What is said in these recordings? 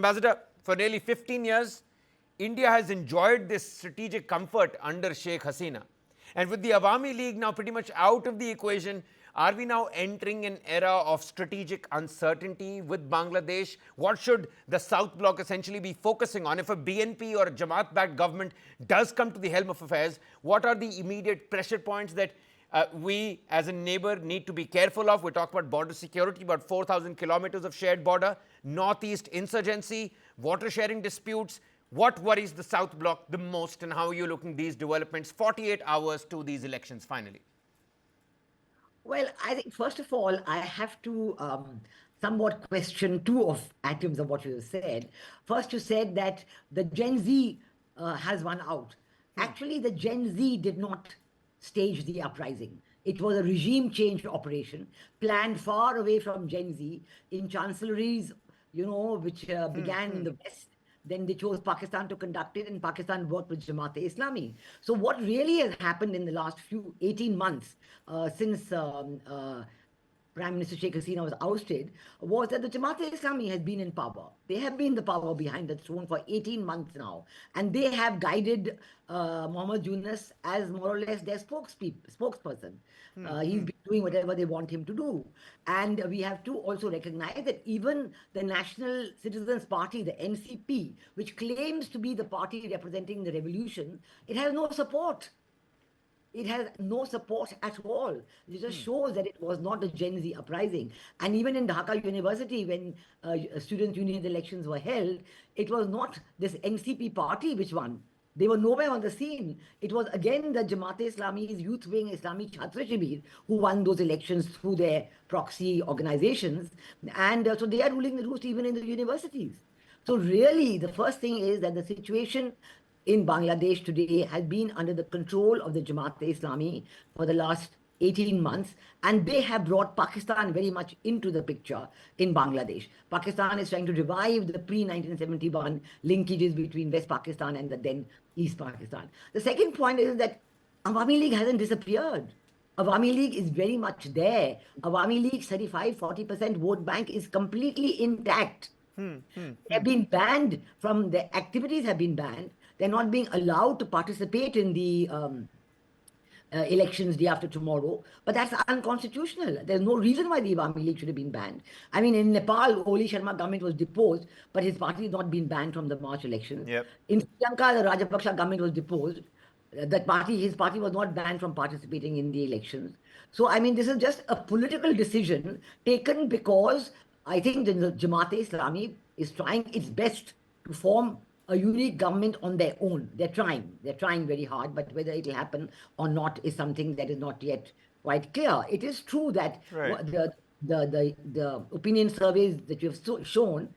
Ambassador, for nearly 15 years, India has enjoyed this strategic comfort under Sheikh Hasina. And with the Awami League now pretty much out of the equation, are we now entering an era of strategic uncertainty with Bangladesh? What should the South Bloc essentially be focusing on? If a BNP or a Jamaat-backed government does come to the helm of affairs, what are the immediate pressure points that we as a neighbor need to be careful of? We talk about border security, about 4,000 kilometers of shared border, northeast insurgency, water sharing disputes. What worries the South Bloc the most, and how are you looking these developments 48 hours to these elections finally? Well, I think first of all, I have to somewhat question two of items of what you said. First, you said that the Gen Z has won out. Actually, the Gen Z did not stage the uprising. It was a regime change operation planned far away from Gen Z in chancelleries, which began in the West. Then they chose Pakistan to conduct it, and Pakistan worked with Jamaat-e-Islami. So what really has happened in the last 18 months since Prime Minister Sheikh Hasina was ousted was that the Jamaat-e-Islami has been in power. They have been the power behind the throne for 18 months now. And they have guided Mohammed Yunus as more or less their spokesperson. He's been doing whatever they want him to do. And we have to also recognize that even the National Citizens Party, the NCP, which claims to be the party representing the revolution, it has no support. It has no support at all. It just shows that it was not a Gen Z uprising. And even in Dhaka University, when student union elections were held, it was not this NCP party which won. They were nowhere on the scene. It was again the Jamaat-e-Islami's youth wing, Islami Chhatra Shibir, who won those elections through their proxy organizations. And so they are ruling the roost even in the universities. So really, the first thing is that the situation in Bangladesh today has been under the control of the Jamaat-e-Islami for the last 18 months, and they have brought Pakistan very much into the picture in Bangladesh. Pakistan is trying to revive the pre-1971 linkages between West Pakistan and the then East Pakistan. The second point is that Awami League hasn't disappeared. Awami League is very much there. Awami League's 35-40% vote bank is completely intact. They've been banned from the activities, have been banned. They're not being allowed to participate in the elections day after tomorrow, but that's unconstitutional. There's no reason why the Awami League should have been banned. I mean, in Nepal, Oli Sharma government was deposed, but his party has not been banned from the March elections. Yep. In Sri Lanka, the Rajapaksa government was deposed. His party was not banned from participating in the elections. So, I mean, this is just a political decision taken because I think the Jamaat-e-Islami is trying its best to form a unique government on their own. They're trying very hard, but whether it will happen or not is something that is not yet quite clear. It is true that the opinion surveys that you've shown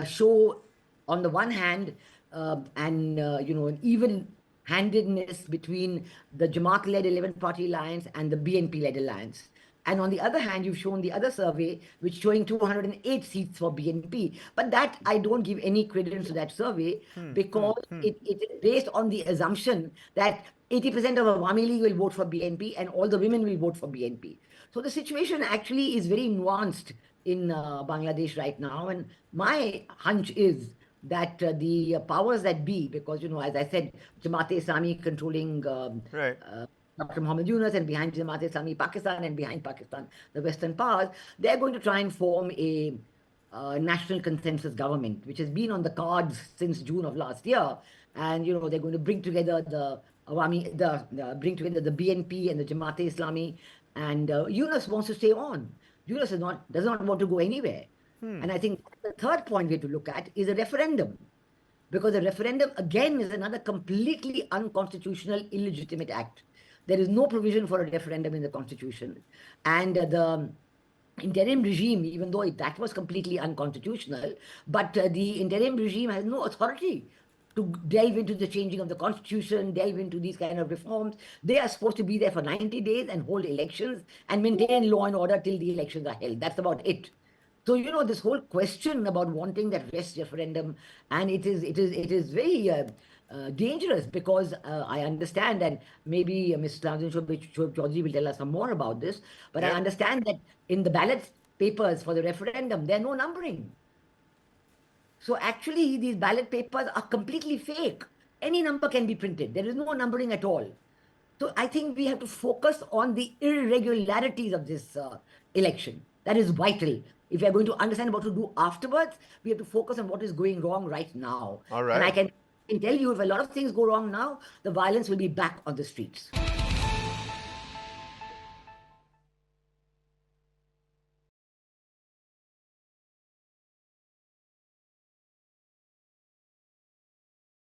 show, on the one hand, an even-handedness between the Jamaat-led 11-party alliance and the BNP-led alliance. And on the other hand, you've shown the other survey, which showing 208 seats for BNP. But that, I don't give any credence to that survey because it is based on the assumption that 80% of Awami League will vote for BNP and all the women will vote for BNP. So the situation actually is very nuanced in Bangladesh right now. And my hunch is that the powers that be, because, as I said, Jamaat-e-Islami controlling Dr. Mohammed Yunus, and behind Jamaat-e-Islami Pakistan, and behind Pakistan, the Western powers, they're going to try and form a national consensus government, which has been on the cards since June of last year. And, they're going to bring together the BNP and the Jamaat-e-Islami. And Yunus wants to stay on. Yunus does not want to go anywhere. And I think the third point we have to look at is a referendum. Because a referendum, again, is another completely unconstitutional, illegitimate act. There is no provision for a referendum in the constitution. And the interim regime, even though that was completely unconstitutional, but the interim regime has no authority to delve into the changing of the constitution, delve into these kind of reforms. They are supposed to be there for 90 days and hold elections and maintain law and order till the elections are held. That's about it. So, this whole question about wanting that rest referendum, and it is very dangerous because I understand, and maybe Ms. Cloudin Chaudhary will tell us some more about this, but I understand that in the ballot papers for the referendum, there are no numbering. So actually, these ballot papers are completely fake. Any number can be printed. There is no numbering at all. So I think we have to focus on the irregularities of this election. That is vital. If we are going to understand what to do afterwards, we have to focus on what is going wrong right now. All And I right. can tell you, if a lot of things go wrong now, the violence will be back on the streets.